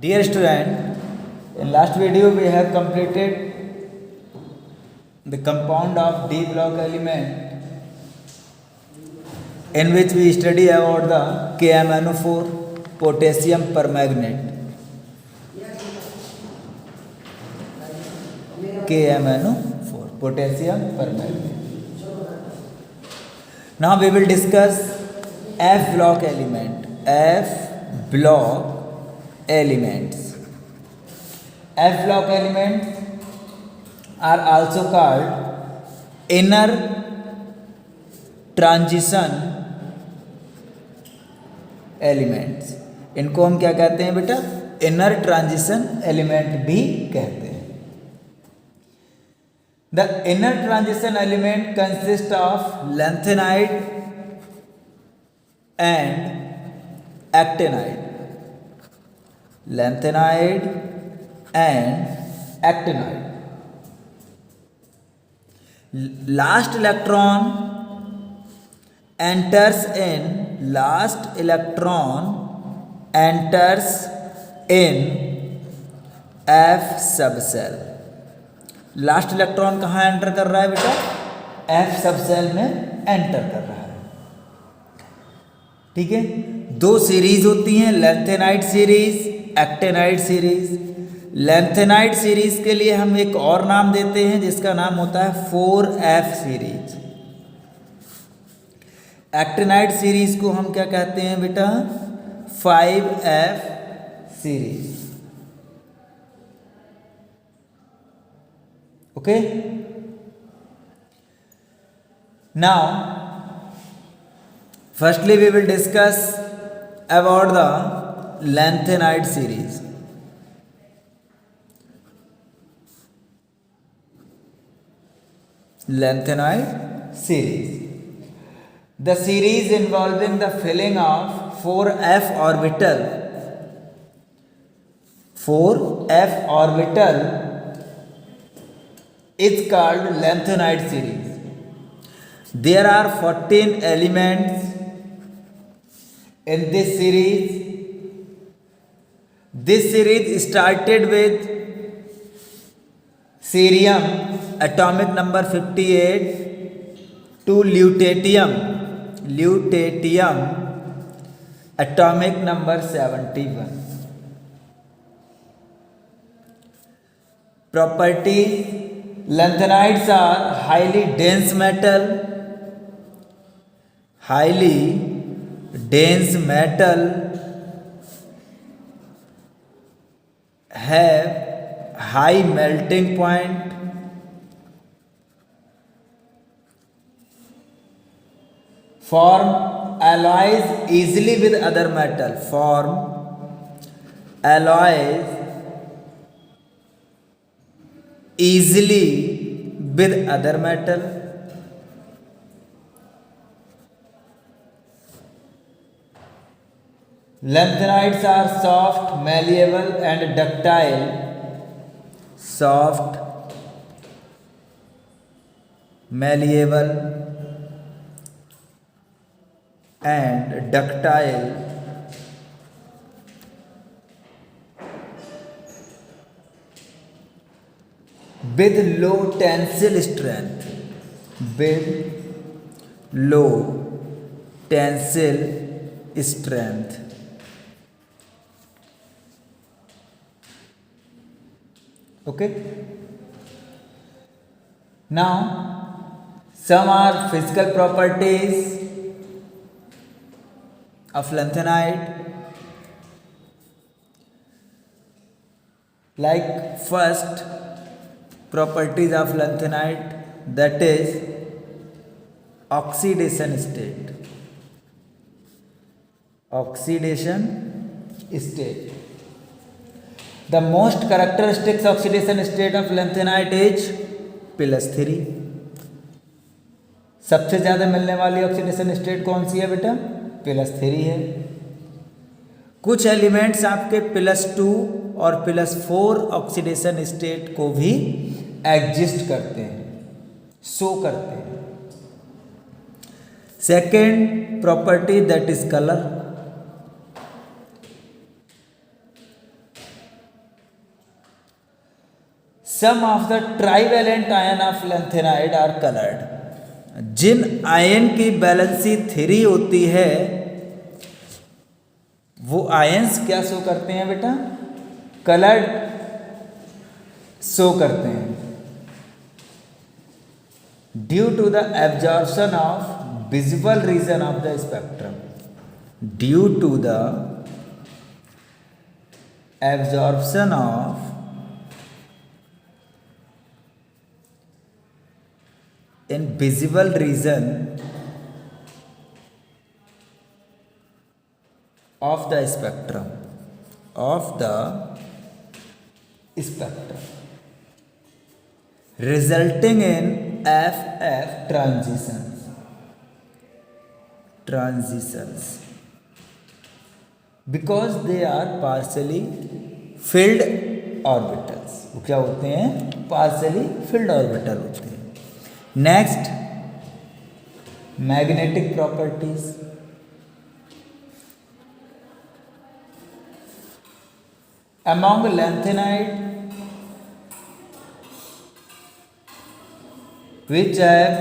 Dear student, in last video we have completed the compound of D block element in which we study about the KMnO4 potassium permanganate. KMnO4 potassium permanganate. Now we will discuss F block element. F block elements. F block elements are also called inner transition elements. इनको हम क्या कहते हैं बेटा? Inner transition element भी कहते हैं. The inner transition element consists of lanthanide and actinide. Lanthanide and actinide. Last electron enters in F subcell. Last electron कहाँ एंटर कर रहा है बेटा? एफ सबसेल में एंटर कर रहा है. ठीक है, दो सीरीज होती हैं, lanthanide series, actinide series. Lanthanide series के लिए हम एक और नाम देते हैं जिसका नाम होता है 4F सीरीज. एक्टिनाइड सीरीज को हम क्या कहते हैं बेटा? 5F series. Okay. Now, firstly we will discuss about the lanthanide series. Lanthanide series. The series involving the filling of 4F orbital. 4F orbital is called lanthanide series. There are 14 elements in this series. This series started with cerium atomic number 58 to lutetium atomic number 71. Properties: lanthanides are highly dense metal, have high melting point, form alloys easily with other metal, Lanthanides are soft, malleable and ductile. With low tensile strength. Okay. Now, some are physical properties of lanthanide. Like first properties of lanthanide, that is oxidation state. The most characteristic oxidation state of lanthanide is +3. सबसे ज़्यादा मिलने वाली oxidation state कौन सी है बेटा? +3 है. कुछ elements आपके +2 और +4 ऑक्सीडेशन स्टेट को भी एग्जिस्ट करते हैं, शो करते हैं. Second property that is colour. Some of the trivalent ion of lanthanide are coloured, जिन आयन की वैलेंसी 3 होती है वो आयंस क्या शो करते हैं बेटा, कलर्ड शो करते हैं, due to the absorption of visible region of the spectrum, due to the absorption of in visible region of the spectrum resulting in FF transitions because they are partially filled orbitals, वो क्या होते हैं, partially filled orbital होते हैं। Next magnetic properties, among lanthanide which have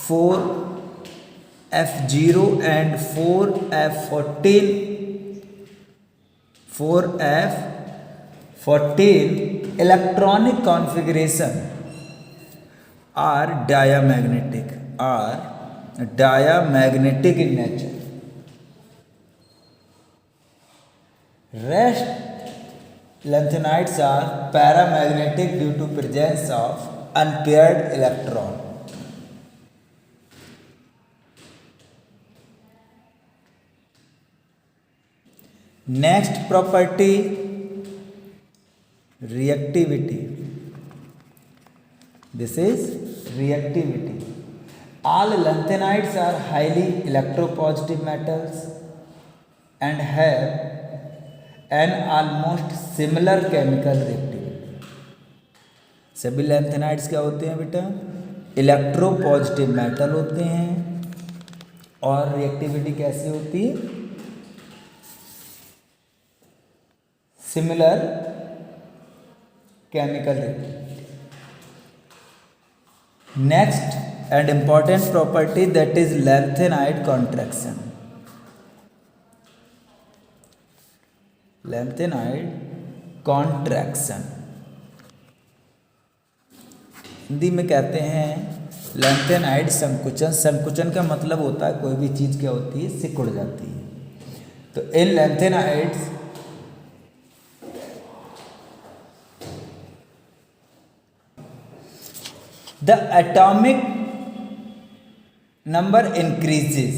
4f0 and 4f14 electronic configuration are diamagnetic in nature. Rest lanthanides are paramagnetic due to presence of unpaired electron. Next property, reactivity. This is reactivity. All lanthanides are highly electropositive metals and have an almost similar chemical reactivity. सभी lanthanides क्या होते हैं बेटा, electropositive metal होते हैं और reactivity कैसी होती है, similar chemical reactivity. Next and important property, that is lanthanide contraction. Lanthanide contraction Hindi में कहते हैं लैंथेनाइड संकुचन। संकुचन का मतलब होता है कोई भी चीज़ क्या होती है, सिकुड़ जाती है। तो इन lanthanides the atomic number increases.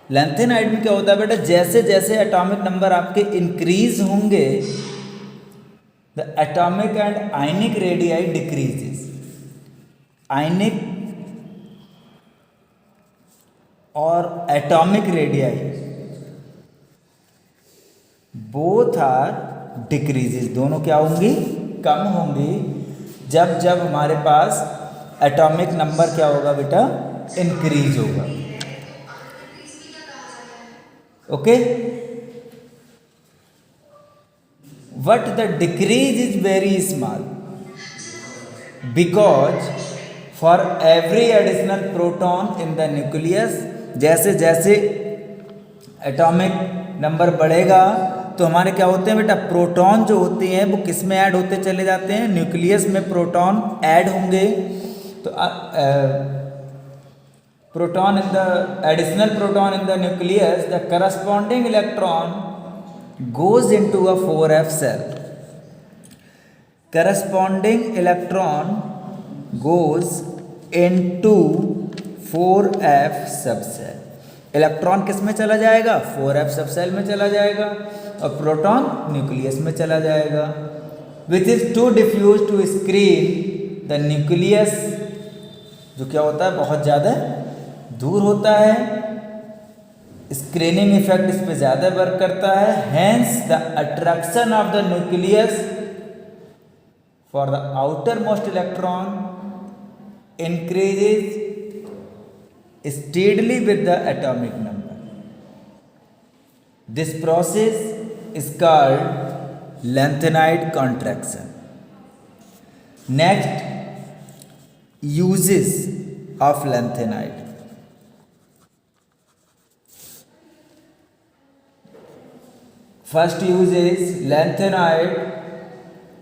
Lanthanide में क्या होता है बेटा, जैसे जैसे एटॉमिक नंबर आपके इंक्रीज होंगे the atomic and ionic radii decreases. Ionic और atomic radii both are decreases, दोनों क्या होंगी, कम होंगी जब जब हमारे पास एटॉमिक नंबर क्या होगा बेटा, इंक्रीज होगा। Okay, but the decrease is very small because for every additional proton in the nucleus, जैसे जैसे एटॉमिक नंबर बढ़ेगा तो हमारे क्या होते हैं बेटा, प्रोटॉन जो होते हैं वो किस में ऐड होते चले जाते हैं, न्यूक्लियस में प्रोटॉन ऐड होंगे। तो proton in the additional proton in the nucleus, the corresponding electron goes into a 4f shell. Corresponding electron goes into 4f subshell. Electron किस में चला जाएगा, 4f सबसेल में चला जाएगा और प्रोटॉन न्यूक्लियस में चला जाएगा। Which is to diffuse to screen the nucleus, जो क्या होता है बहुत ज़्यादा दूर होता है, स्क्रीनिंग इफेक्ट इस पर ज़्यादा वर्क करता है। Hence the attraction of the nucleus for the outermost electron increases steadily with the atomic number. This process is called lanthanide contraction. Next, uses of lanthanide. First use is lanthanide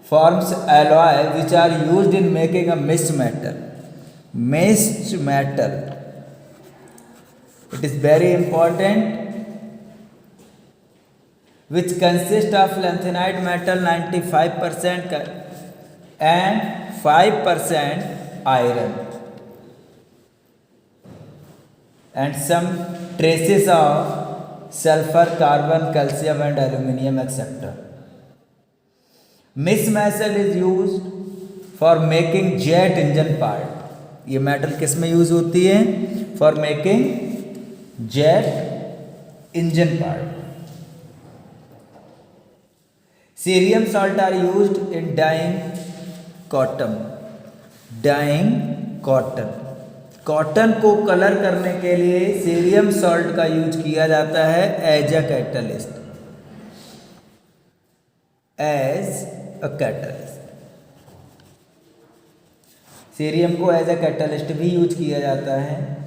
forms alloy which are used in making a meshed metal. Meshed metal. It is very important, which consists of lanthanide metal 95% and 5% iron and some traces of sulfur, carbon, calcium and aluminium etc. Meshed metal is used for making jet engine part. ये metal किस में use होती है? For making jet engine part. Cerium salt are used in dyeing cotton. Dyeing cotton. Cotton को colour करने के लिए cerium salt का यूज किया जाता है as a catalyst. As a catalyst. Cerium को एज अ कैटलिस्ट भी यूज किया जाता है.